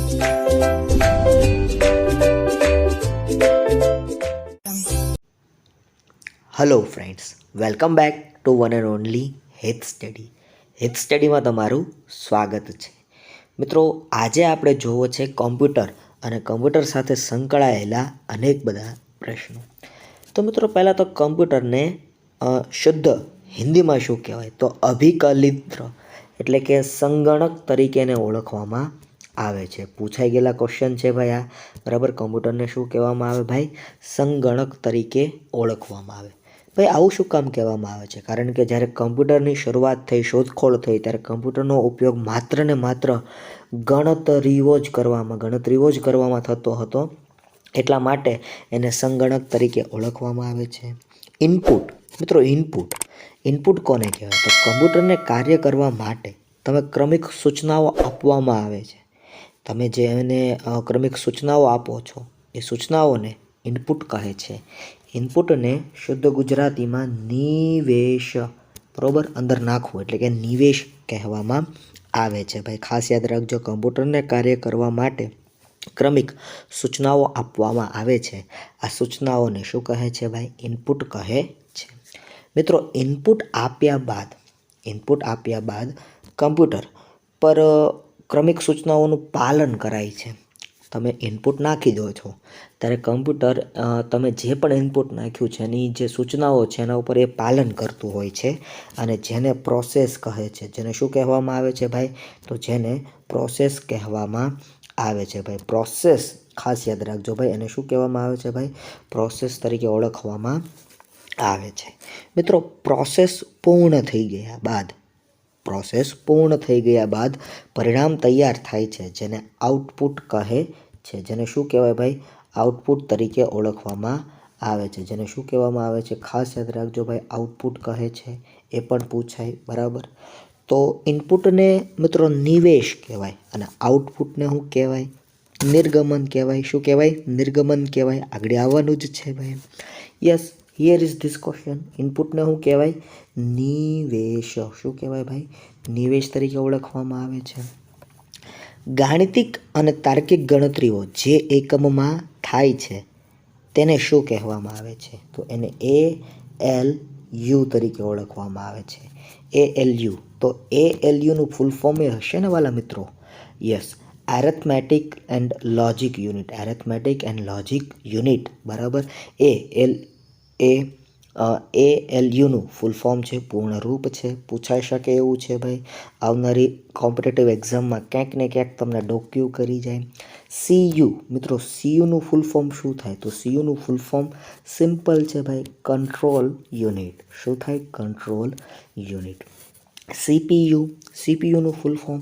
Hello friends, welcome back to one and only health study. Health સ્ટડીમાં તમારું સ્વાગત છે. મિત્રો, આજે આપણે જોવો છે કોમ્પ્યુટર અને કોમ્પ્યુટર સાથે સંકળાયેલા અનેક બધા પ્રશ્નો. તો મિત્રો, પહેલાં તો કોમ્પ્યુટરને શુદ્ધ હિન્દીમાં શું કહેવાય? તો અભિકલિત્ર એટલે કે સંગણક તરીકે એને ઓળખવામાં આવે છે. પૂછાઈ ગયેલા ક્વેશ્ચન છે ભાઈ આ, બરાબર. કોમ્પ્યુટરને શું કહેવામાં આવે ભાઈ? સંગણક તરીકે ઓળખવામાં આવે. ભાઈ આવું શું કામ કહેવામાં આવે છે? કારણ કે જ્યારે કમ્પ્યુટરની શરૂઆત થઈ, શોધખોળ થઈ, ત્યારે કમ્પ્યુટરનો ઉપયોગ માત્ર ને માત્ર ગણતરીઓ જ કરવામાં થતો હતો. એટલા માટે એને સંગણક તરીકે ઓળખવામાં આવે છે. ઇનપુટ, મિત્રો, ઇનપુટ કોને કહેવાય? તો કમ્પ્યુટરને કાર્ય કરવા માટે તમે ક્રમિક સૂચનાઓ આપવામાં આવે છે. તમે જે એને ક્રમિક સૂચનાઓ આપો છો એ સૂચનાઓને ઇનપુટ કહે છે. ઇનપુટને શુદ્ધ ગુજરાતીમાં નિવેશ, બરાબર, અંદર નાખવું એટલે કે નિવેશ કહેવામાં આવે છે. ભાઈ ખાસ યાદ રાખજો, કમ્પ્યુટરને કાર્ય કરવા માટે ક્રમિક સૂચનાઓ આપવામાં આવે છે. આ સૂચનાઓને શું કહે છે ભાઈ? ઇનપુટ કહે છે. મિત્રો, ઇનપુટ આપ્યા બાદ કમ્પ્યુટર પર ક્રમિક સૂચનાઓનું પાલન કરાય છે. તમે ઇનપુટ નાખી દો છો ત્યારે કમ્પ્યુટર તમે જે પણ ઇનપુટ નાખ્યું છે એની જે સૂચનાઓ છે એના ઉપર એ પાલન કરતું હોય છે, અને જેને પ્રોસેસ કહે છે. જેને શું કહેવામાં આવે છે ભાઈ? તો જેને પ્રોસેસ કહેવામાં આવે છે. ભાઈ પ્રોસેસ ખાસ યાદ રાખજો ભાઈ, એને શું કહેવામાં આવે છે ભાઈ? પ્રોસેસ તરીકે ઓળખવામાં આવે છે. મિત્રો, પ્રોસેસ પૂર્ણ થઈ ગયા બાદ પરિણામ તૈયાર થાય છે, જેને આઉટપુટ કહે છે. જેને શું કહેવાય ભાઈ? આઉટપુટ તરીકે ઓળખવામાં આવે છે. જેને શું કહેવામાં આવે છે? ખાસ યાદ રાખજો ભાઈ, આઉટપુટ કહે છે. એ પણ પૂછાય, બરાબર. તો ઇનપુટને મિત્રો નિવેશ કહેવાય અને આઉટપુટને શું કહેવાય? નિર્ગમન કહેવાય. શું કહેવાય? નિર્ગમન કહેવાય. આગળ આવવાનું જ છે ભાઈ. Yes, here is this question. ઇનપુટને શું કહેવાય? નિવેશ. શું કહેવાય ભાઈ? નિવેશ તરીકે ઓળખવામાં આવે છે. ગાણિતિક અને તાર્કિક ગણતરીઓ જે એકમમાં થાય છે તેને શું કહેવામાં આવે છે? તો એને ALU તરીકે ઓળખવામાં આવે છે. ALU. તો ALUનું ફૂલ ફોર્મ એ હશે ને વાલા મિત્રો? Yes, arithmetic and logic unit, બરાબર. ALUનું ફૂલ ફોર્મ છે, પૂર્ણ રૂપ છે. પૂછાઈ શકે એવું છે ભાઈ. આવનારી કોમ્પિટિટિવ એક્ઝામમાં ક્યાંક ને ક્યાંક તમને ડોક્યુ કરી જાય. CU, મિત્રો, CUનું ફૂલ ફોર્મ શું થાય? તો CUનું ફૂલ ફોર્મ સિમ્પલ છે ભાઈ, કંટ્રોલ યુનિટ. શું થાય? Control unit. CPUનું full form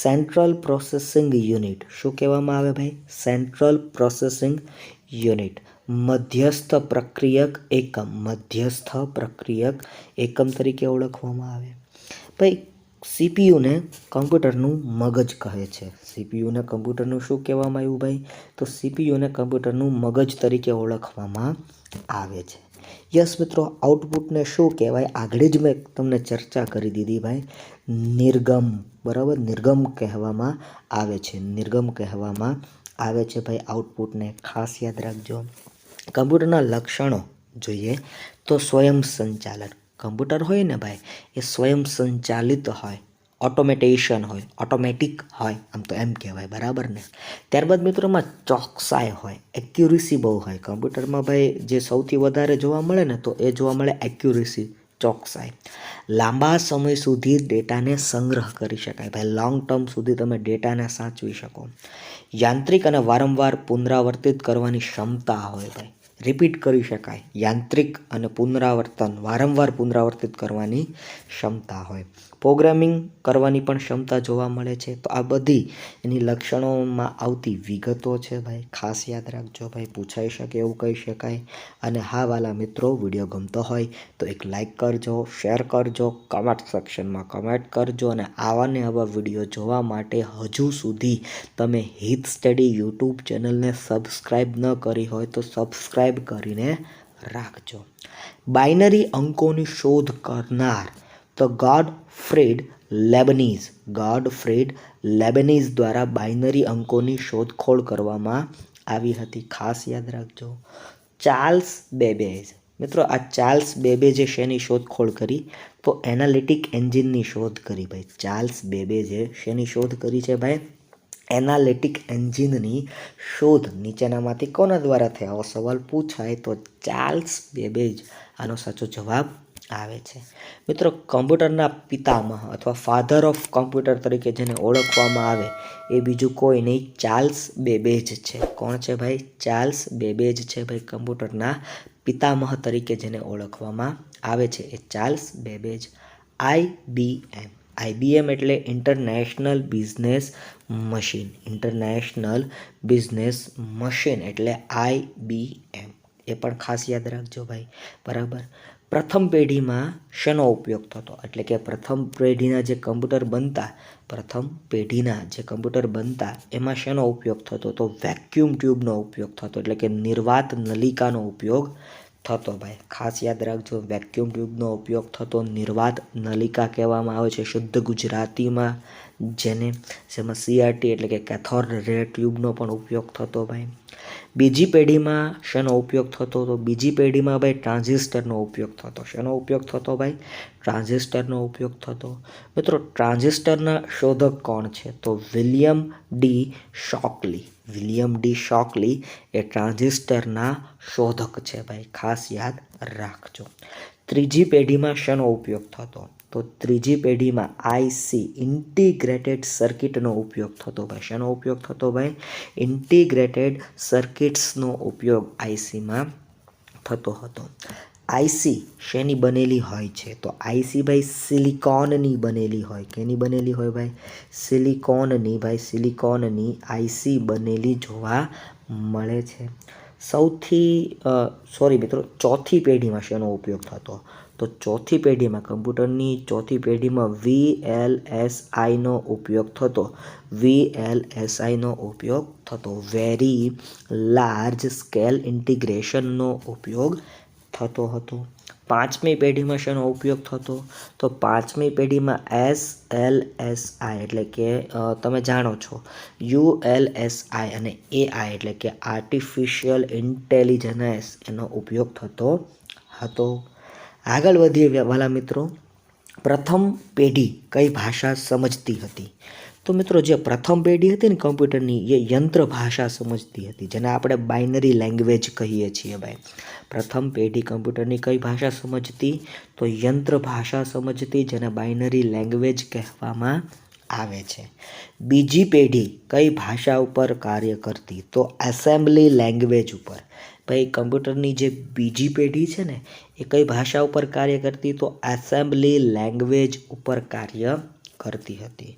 central processing unit. શું કહેવામાં આવે ભાઈ? Central processing unit. મધ્યસ્થ પ્રક્રિયક એકમ તરીકે ઓળખવામાં આવે. ભાઈ CPUને કમ્પ્યુટરનું મગજ કહે છે. CPUને કમ્પ્યુટરનું શું કહેવામાં આવ્યું ભાઈ? તો CPUને કમ્પ્યુટરનું મગજ તરીકે ઓળખવામાં આવે છે. યસ મિત્રો, આઉટપુટને શું કહેવાય? આગળ જ મેં તમને ચર્ચા કરી દીધી ભાઈ. નિર્ગમ, બરાબર. નિર્ગમ કહેવામાં આવે છે ભાઈ આઉટપુટને. ખાસ યાદ રાખજો. કમ્પ્યુટરના લક્ષણો જોઈએ તો સ્વયં સંચાલન. કમ્પ્યુટર હોય ને ભાઈ, એ સ્વયં સંચાલિત હોય, ઓટોમેટિક હોય, આમ તો એમ કહેવાય, બરાબર ને. ત્યારબાદ મિત્રોમાં ચોકસાઈ હોય, એક્યુરેસી બહુ હોય. કમ્પ્યુટરમાં ભાઈ જે સૌથી વધારે જોવા મળે ને તો એ જોવા મળે એક્યુરેસી, ચોકસાઈ. લાંબા સમય સુધી ડેટાને સંગ્રહ કરી શકાય ભાઈ, લોંગ ટર્મ સુધી તમે ડેટાને સાચવી શકો. યાંત્રિક અને વારંવાર પુનરાવર્તિત કરવાની ક્ષમતા હોય ભાઈ, રિપીટ કરી શકાય. યાંત્રિક અને વારંવાર પુનરાવર્તિત કરવાની ક્ષમતા હોય. પ્રોગ્રામિંગ કરવાની પણ ક્ષમતા જોવા મળે છે. તો આ બધી એની લક્ષણોમાં આવતી વિગતો છે ભાઈ. ખાસ યાદ રાખજો ભાઈ, પૂછાઈ શકે એવું કહી શકાય. અને હા વાલા મિત્રો, વિડીયો ગમતો હોય તો એક લાઈક કરજો, શેર કરજો, કમેન્ટ સેક્શનમાં કમેન્ટ કરજો. અને આવા વિડીયો જોવા માટે હજુ સુધી તમે હિત સ્ટડી યુટ્યુબ ચેનલને સબસ્ક્રાઈબ ન કરી હોય તો સબસ્ક્રાઈબ કરીને રાખજો. બાઇનરી અંકોની શોધ કરનાર તો ગોડફ્રીડ લેબનીઝ દ્વારા બાઇનરી અંકોની શોધખોળ કરવામાં આવી હતી. ખાસ યાદ રાખજો. Charles Babbage. મિત્રો આ ચાર્લ્સ બેબેજે શેની શોધખોળ કરી? તો એનાલિટિક એન્જિનની શોધ કરી ભાઈ. ચાર્લ્સ બેબેજે શેની શોધ કરી છે ભાઈ? એનાલિટિક એન્જિનની શોધ નીચેનામાંથી કોના દ્વારા થઈ? આવો સવાલ પૂછાય તો ચાર્લ્સ બેબેજ આનો સાચો જવાબ આવે છે. મિત્રો કમ્પ્યુટરના પિતામહ અથવા ફાધર ઓફ કોમ્પ્યુટર તરીકે જેને ઓળખવામાં આવે એ બીજું કોઈ નહીં, ચાર્લ્સ બેબેજ છે. કોણ છે ભાઈ? ચાર્લ્સ બેબેજ છે ભાઈ. કમ્પ્યુટરના પિતામહ તરીકે જેને ઓળખવામાં આવે છે એ ચાર્લ્સ બેબેજ. IBM. IBM એટલે international business machine. International business machine એટલે IBM. એ પણ ખાસ યાદ રાખજો ભાઈ. બરાબર. પ્રથમ પેઢીમાં શેનો ઉપયોગ થતો? એટલે કે પ્રથમ પેઢીના જે કમ્પ્યુટર બનતા એમાં શેનો ઉપયોગ થતો? તો વેક્યુમ ટ્યુબનો ઉપયોગ થતો, એટલે કે નિર્વાત નલિકાનો ઉપયોગ થતો ભાઈ. ખાસ યાદ રાખજો, વેક્યુમ ટ્યુબનો ઉપયોગ થતો, નિર્વાત નલિકા કહેવામાં આવે છે શુદ્ધ ગુજરાતીમાં જેમાં CRT એટલે કે કેથોડ રે ટ્યુબનો પણ ઉપયોગ થતો ભાઈ. બીજી પેઢીમાં શેનો ઉપયોગ થતો? તો બીજી પેઢીમાં ભાઈ ટ્રાન્ઝિસ્ટરનો ઉપયોગ થતો. શેનો ઉપયોગ થતો ભાઈ? ટ્રાન્ઝિસ્ટરનો ઉપયોગ થતો. મિત્રો ટ્રાન્ઝિસ્ટરના શોધક કોણ છે? તો વિલિયમ ડી શોકલી. વિલિયમ ડી શોકલી એ ટ્રાન્ઝિસ્ટરના શોધક છે ભાઈ. ખાસ યાદ રાખજો. ત્રીજી પેઢીમાં શેનો ઉપયોગ થતો? તો ત્રીજી પેઢીમાં IC ઇન્ટિગ્રેટેડ સર્કિટનો ઉપયોગ થતો ભાઈ. શેનો ઉપયોગ થતો ભાઈ? ઇન્ટિગ્રેટેડ સર્કિટ્સનો ઉપયોગ ICમાં થતો હતો. IC શેની બનેલી હોય છે? તો IC ભાઈ સિલિકોનની બનેલી હોય. કેની બનેલી હોય ભાઈ? સિલિકોનની ભાઈ. સિલિકોનની IC બનેલી જોવા મળે છે. ચોથી પેઢીમાં શેનો ઉપયોગ થતો? તો ચોથી પેઢીમાં કમ્પ્યુટરની ચોથી પેઢીમાં VLSIનો ઉપયોગ થતો. VLSIનો ઉપયોગ થતો. વેરી લાર્જ સ્કેલ ઇન્ટિગ્રેશનનો ઉપયોગ થતો હતો. પાંચમી પેઢીમાં શેનો ઉપયોગ થતો? તો પાંચમી પેઢીમાં SLSI એટલે કે તમે જાણો છો ULSI અને AI એટલે કે આર્ટિફિશિયલ ઇન્ટેલિજન્સ એનો ઉપયોગ થતો હતો. આગળ વધીએ વાલા મિત્રો. પ્રથમ પેઢી કઈ ભાષા સમજતી હતી? તો મિત્રો જે પ્રથમ પેઢી હતી ને કમ્પ્યુટરની એ યંત્ર ભાષા સમજતી હતી, જેને આપણે બાઇનરી લેંગ્વેજ કહીએ છીએ ભાઈ. પ્રથમ પેઢી કમ્પ્યુટરની કઈ ભાષા સમજતી? તો યંત્ર ભાષા સમજતી, જેને બાઇનરી લેંગ્વેજ કહેવામાં આવે છે. બીજી પેઢી કઈ ભાષા ઉપર કાર્ય કરતી? તો એસેમ્બલી લેંગ્વેજ ઉપર. ભાઈ કમ્પ્યુટરની જે બીજી પેઢી છે ને એ કઈ ભાષા ઉપર કાર્ય કરતી? તો એસેમ્બલી લેંગ્વેજ ઉપર કાર્ય કરતી હતી.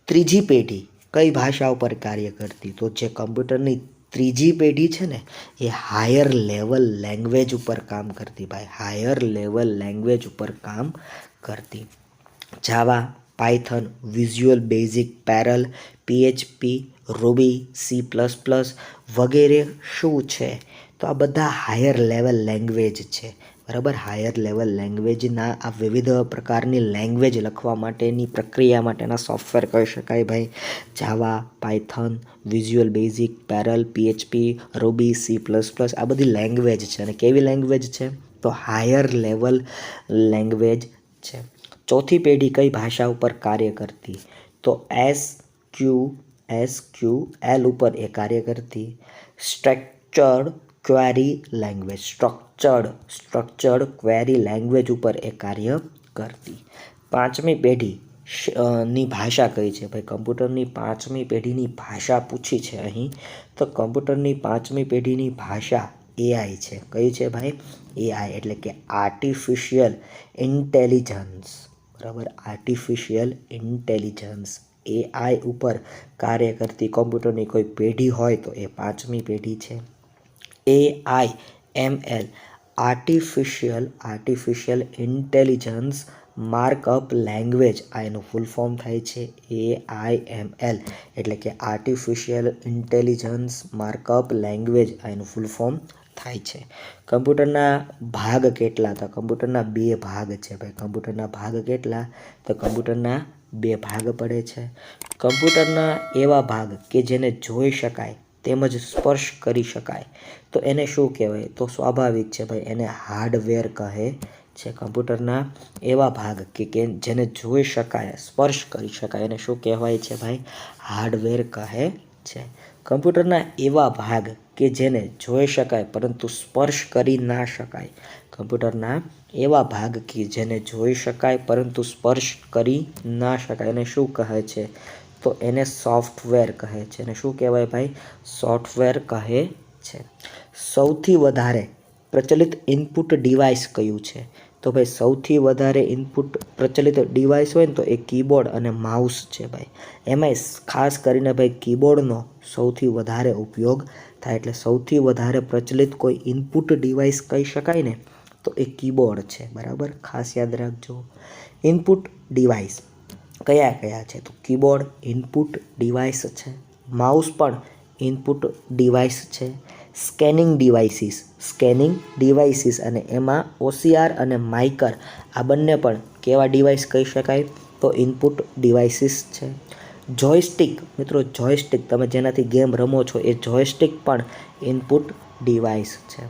ત્રીજી પેઢી કઈ ભાષા ઉપર કાર્ય કરતી? તો જે કમ્પ્યુટરની ત્રીજી પેઢી છે ને એ હાયર લેવલ લેંગ્વેજ ઉપર કામ કરતી ભાઈ. હાયર લેવલ લેંગ્વેજ ઉપર કામ કરતી. Java, Python, Visual Basic, Perl, PHP, Ruby, C++ વગેરે શું છે? તો આ બધા હાયર લેવલ લેંગ્વેજ છે. બરાબર. હાયર લેવલ લેંગ્વેજના આ વિવિધ પ્રકારની લેંગ્વેજ લખવા માટેની પ્રક્રિયા માટેના સોફ્ટવેર કહી શકાય ભાઈ. Java, Python, Visual Basic, Perl, PHP, Ruby, C++ આ બધી લેંગ્વેજ છે. અને કેવી લેંગ્વેજ છે? તો હાયર લેવલ લેંગ્વેજ છે. ચોથી પેઢી કઈ ભાષા ઉપર કાર્ય કરતી? તો SQL ઉપર એ કાર્ય કરતી. Structured query language. Structured query language ઉપર એ કાર્ય કરતી. પાંચમી પેઢી ની ભાષા કઈ છે ભાઈ? કમ્પ્યુટરની પાંચમી પેઢીની ભાષા પૂછી છે અહીં. તો કમ્પ્યુટરની પાંચમી પેઢીની ભાષા AI છે. કઈ છે ભાઈ? AI એટલે કે આર્ટિફિશિયલ ઇન્ટેલિજન્સ. બરાબર. આર્ટિફિશિયલ ઇન્ટેલિજન્સ AI ઉપર કાર્ય કરતી કમ્પ્યુટરની કોઈ પેઢી હોય તો એ પાંચમી પેઢી છે. AIML artificial intelligence markup language આ એનું ફૂલ ફોર્મ થાય છે. AIML એટલે કે આર્ટિફિશિયલ ઇન્ટેલિજન્સ માર્કઅપ લેંગ્વેજ આ એનું ફૂલ ફોર્મ થાય છે. કમ્પ્યુટરના ભાગ કેટલા હતા? કમ્પ્યુટરના બે ભાગ છે ભાઈ. કમ્પ્યુટરના ભાગ કેટલા? તો કમ્પ્યુટરના બે ભાગ પડે છે. કમ્પ્યુટરના એવા ભાગ કે જેને જોઈ શકાય તેમજ સ્પર્શ કરી શકાય તો એને શું કહેવાય? તો સ્વાભાવિક છે ભાઈ, એને હાર્ડવેર કહે છે. કમ્પ્યુટરના એવા ભાગ કે જેને જોઈ શકાય, સ્પર્શ કરી શકાય એને શું કહેવાય છે ભાઈ? હાર્ડવેર કહે છે. કમ્પ્યુટરના એવા ભાગ કે જેને જોઈ શકાય પરંતુ સ્પર્શ કરી ના શકાય, કમ્પ્યુટરના એવા ભાગ કે જેને જોઈ શકાય પરંતુ સ્પર્શ કરી ના શકાય એને શું કહે છે? તો એને સોફ્ટવેર કહે છે. એને શું કહેવાય ભાઈ? સોફ્ટવેર કહે છે. સૌથી વધારે પ્રચલિત ઇનપુટ ડિવાઇસ કયું છે? તો ભાઈ સૌથી વધારે ઇનપુટ પ્રચલિત ડિવાઇસ હોય ને તો એ કીબોર્ડ અને માઉસ છે ભાઈ. એમાંય ખાસ કરીને ભાઈ કીબોર્ડનો સૌથી વધારે ઉપયોગ થાય. એટલે સૌથી વધારે પ્રચલિત કોઈ ઇનપુટ ડિવાઇસ કહી શકાય ને તો એ કીબોર્ડ છે. બરાબર, ખાસ યાદ રાખજો. ઇનપુટ ડિવાઇસ કયા કયા છે? તો કીબોર્ડ ઇનપુટ ડિવાઇસ છે, માઉસ પણ ઇનપુટ ડિવાઇસ છે, સ્કેનિંગ ડિવાઇસીસ અને એમાં OCR અને માઇકર આ બંને પણ કેવા ડિવાઇસ કહી શકાય? તો ઇનપુટ ડિવાઇસીસ છે. જોયસ્ટિક, મિત્રો જોયસ્ટિક તમે જેનાથી ગેમ રમો છો એ જોયસ્ટિક પણ ઇનપુટ ડિવાઇસ છે.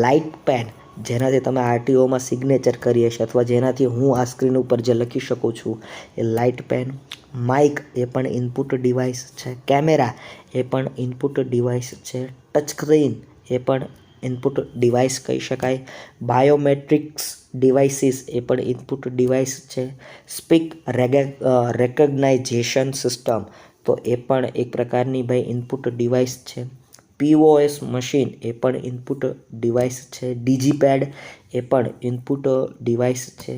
લાઇટ પેન જેનાથી તમે RTOમાં સિગ્નેચર કરીએ છીએ અથવા જેનાથી હું આ સ્ક્રીન ઉપર જે લખી શકું છું એ લાઇટ પેન. માઇક એ પણ ઇનપુટ ડિવાઇસ છે. કેમેરા એ પણ ઇનપુટ ડિવાઇસ છે. ટચ સ્ક્રીન એ પણ ઇનપુટ ડિવાઇસ કહી શકાય. બાયોમેટ્રિક્સ ડિવાઇસીસ એ પણ ઇનપુટ ડિવાઇસ છે. સ્પીક રેકગ્નાઇઝેશન સિસ્ટમ તો એ પણ એક પ્રકારની ભાઈ ઇનપુટ ડિવાઇસ છે. POS મશીન એ પણ ઇનપુટ ડિવાઇસ છે. ડિજીપેડ એ પણ ઇનપુટ ડિવાઇસ છે.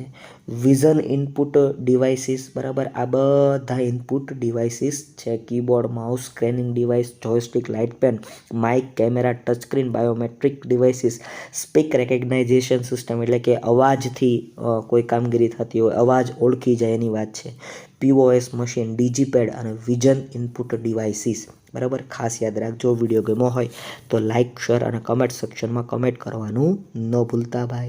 વિઝન ઇનપુટ ડિવાઇસીસ, બરાબર, આ બધા ઇનપુટ ડિવાઇસીસ છે. Keyboard, mouse, scanning device, joystick, light pen, mic, camera, touch screen, biometric devices, speak recognization system એટલે કે અવાજથી કોઈ કામગીરી થતી હોય, અવાજ ઓળખી જાય એની વાત છે. POS મશીન, ડિજીપેડ અને વિઝન ઇનપુટ ડિવાઇસીસ. બરાબર, ખાસ યાદ રાખજો. વિડીયો ગમ્યો હોય તો લાઇક, શેર અને કમેન્ટ સેક્શનમાં કમેન્ટ કરવાનું ન ભૂલતા ભાઈ.